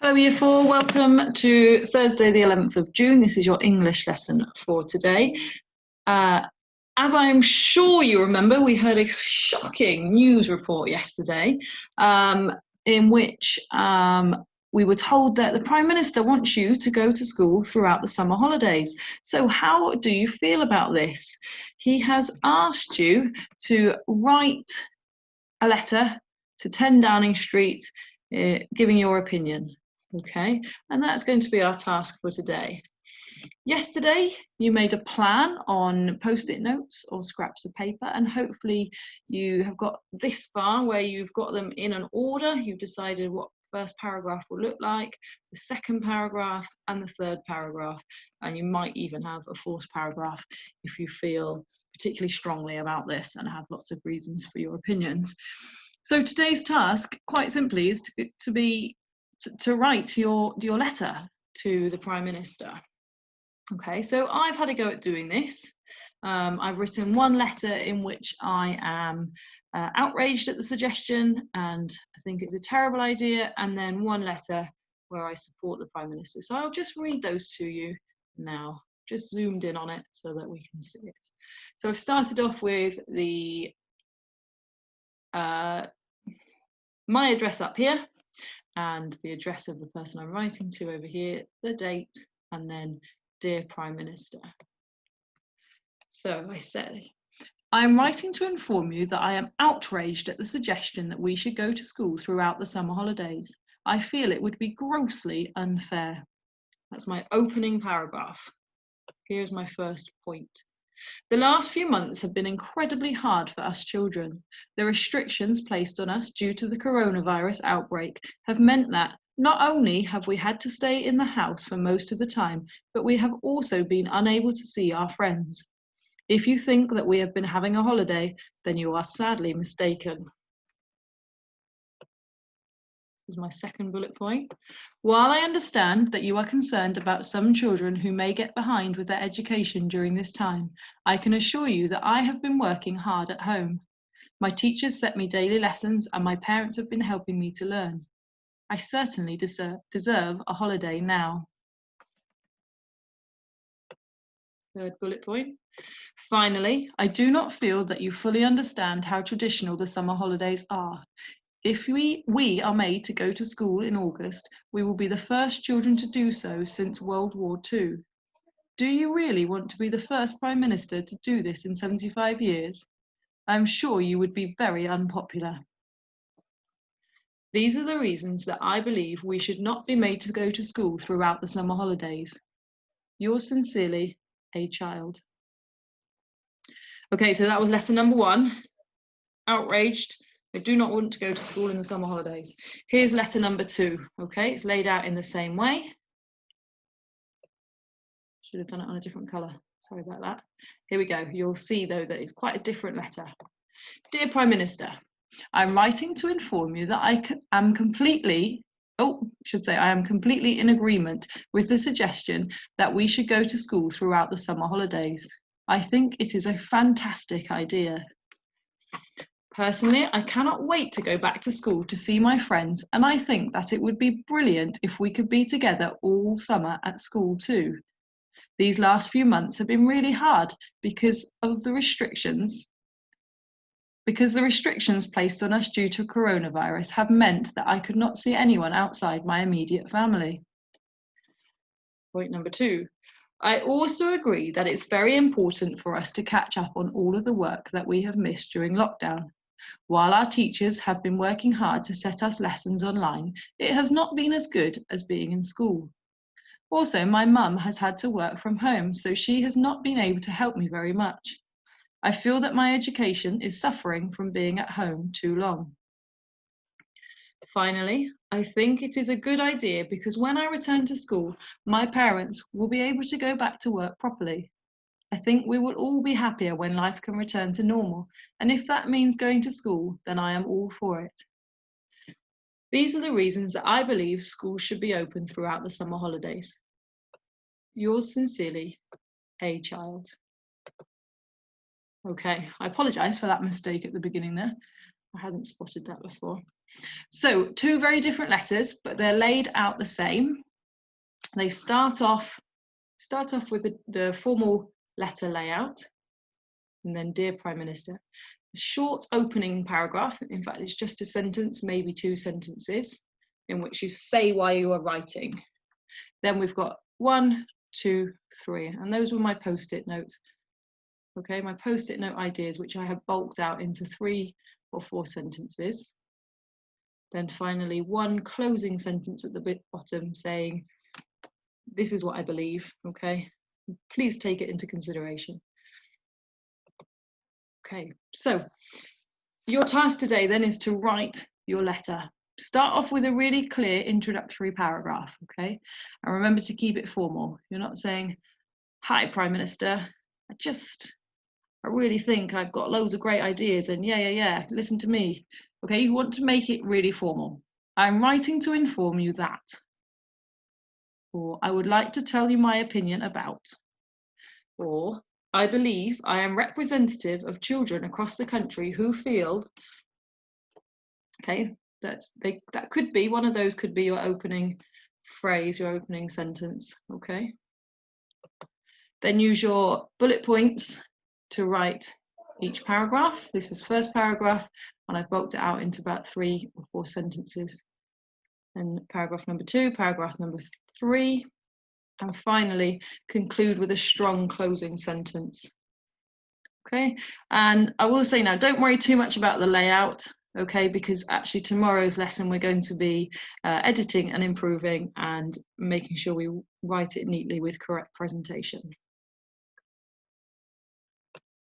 Hello Year 4, welcome to Thursday the 11th of June. This is your English lesson for today. As I'm sure you remember, we heard a shocking news report yesterday in which we were told that the Prime Minister wants you to go to school throughout the summer holidays. So how do you feel about this? He has asked you to write a letter to 10 Downing Street giving your opinion. Okay, and that's going to be our task for today. Yesterday, you made a plan on post-it notes or scraps of paper, and hopefully you have got this far where you've got them in an order. You've decided what the first paragraph will look like, the second paragraph, and the third paragraph, and you might even have a fourth paragraph if you feel particularly strongly about this and have lots of reasons for your opinions. So today's task, quite simply, is to write your letter to the Prime Minister. Okay, so I've had a go at doing this. I've written one letter in which I am outraged at the suggestion and I think it's a terrible idea, and then one letter where I support the Prime Minister. So I'll just read those to you now, just zoomed in on it so that we can see it. So I've started off with the my address up here, and the address of the person I'm writing to over here, the date, and then Dear Prime Minister. So I say, I am writing to inform you that I am outraged at the suggestion that we should go to school throughout the summer holidays. I feel it would be grossly unfair. That's my opening paragraph. Here's my first point. The last few months have been incredibly hard for us children. The restrictions placed on us due to the coronavirus outbreak have meant that not only have we had to stay in the house for most of the time, but we have also been unable to see our friends. If you think that we have been having a holiday, then you are sadly mistaken. This is my second bullet point. While I understand that you are concerned about some children who may get behind with their education during this time, I can assure you that I have been working hard at home. My teachers set me daily lessons and my parents have been helping me to learn. I certainly deserve a holiday now. Third bullet point. Finally, I do not feel that you fully understand how traditional the summer holidays are. If we are made to go to school in August, we will be the first children to do so since World War II. Do you really want to be the first Prime Minister to do this in 75 years? I am sure you would be very unpopular. These are the reasons that I believe we should not be made to go to school throughout the summer holidays. Yours sincerely, A Child. Okay, so that was letter number 1. Outraged. I do not want to go to school in the summer holidays. Here's letter number 2. Okay, it's laid out in the same way. Should have done it on a different colour. Sorry about that. Here we go. You'll see though that it's quite a different letter. Dear Prime Minister, I'm writing to inform you that I am completely in agreement with the suggestion that we should go to school throughout the summer holidays. I think it is a fantastic idea. Personally, I cannot wait to go back to school to see my friends, and I think that it would be brilliant if we could be together all summer at school too. These last few months have been really hard because the restrictions placed on us due to coronavirus have meant that I could not see anyone outside my immediate family. Point number 2. I also agree that it's very important for us to catch up on all of the work that we have missed during lockdown. While our teachers have been working hard to set us lessons online, it has not been as good as being in school. Also, my mum has had to work from home, so she has not been able to help me very much. I feel that my education is suffering from being at home too long. Finally, I think it is a good idea because when I return to school, my parents will be able to go back to work properly. I think we will all be happier when life can return to normal, and if that means going to school, then I am all for it. These are the reasons that I believe schools should be open throughout the summer holidays. Yours sincerely, A Child. Okay, I apologise for that mistake at the beginning there. I hadn't spotted that before. So 2 very different letters, but they're laid out the same. They start off with the formal letter layout, and then Dear Prime Minister. A short opening paragraph, in fact it's just a sentence, maybe 2 sentences, in which you say why you are writing. Then we've got 1, 2, 3, and those were my post-it notes. Okay, my post-it note ideas, which I have bulked out into 3 or 4 sentences. Then finally 1 closing sentence at the bottom saying, this is what I believe, okay? Please take it into consideration. Okay, so your task today then is to write your letter. Start off with a really clear introductory paragraph, okay? And remember to keep it formal. You're not saying, hi, Prime Minister, I really think I've got loads of great ideas and yeah, listen to me. Okay, you want to make it really formal. I'm writing to inform you that. Or I would like to tell you my opinion about. Or I believe I am representative of children across the country who feel, okay, that could be, one of those could be your opening phrase, your opening sentence, okay? Then use your bullet points to write each paragraph. This is first paragraph, and I've bulked it out into about 3 or 4 sentences. Then paragraph number 2, paragraph number 3, and finally conclude with a strong closing sentence. Okay, and I will say now, don't worry too much about the layout, okay, because actually tomorrow's lesson we're going to be editing and improving and making sure we write it neatly with correct presentation.